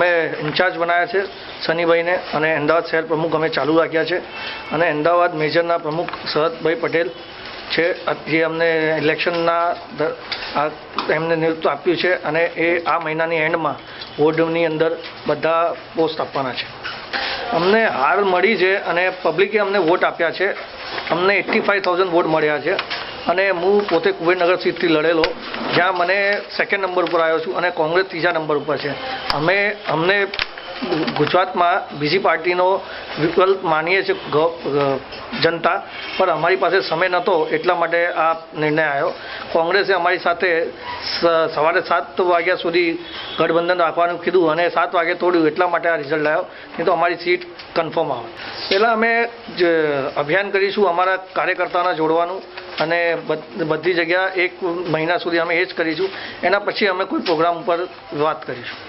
અમે ઇન્ચાર્જ બનાવ્યા છે સનીભાઈને, અને અમદાવાદ શહેર પ્રમુખ અમે ચાલુ રાખ્યા છે, અને અમદાવાદ મેજરના પ્રમુખ શરદભાઈ પટેલ છે જે અમને ઇલેક્શનના એમને નેતૃત્વ આપ્યું છે, અને એ આ મહિનાની એન્ડમાં વોર્ડની અંદર બધા પોસ્ટ આપવાના છે. અમને હાર મળી છે અને પબ્લિકે અમને વોટ આપ્યા છે. અમને 85,000 વોટ મળ્યા છે, અને હું પોતે કુબેરનગર સીટથી લડેલો, જ્યાં મને સેકન્ડ નંબર ઉપર આવ્યો છું, અને કોંગ્રેસ ત્રીજા નંબર ઉપર છે. અમને ગુજરાતમાં બીજી પાર્ટીનો વિકલ્પ માનીએ છીએ જનતા, પણ અમારી પાસે સમય નહોતો, એટલા માટે આ નિર્ણય આવ્યો. કોંગ્રેસે અમારી સાથે સવારે 7 વાગ્યા સુધી ગઠબંધન રાખવાનું કીધું, અને 7 વાગે તોડ્યું, એટલા માટે આ રિઝલ્ટ આવ્યો, નહીં તો અમારી સીટ કન્ફર્મ આવે. પહેલાં અમે અભિયાન કરીશું અમારા કાર્યકર્તાઓને જોડવાનું, અને બધી જગ્યા 1 મહિના સુધી અમે એ જ કરીશું. એના પછી અમે કોઈ પ્રોગ્રામ ઉપર વાત કરીશું.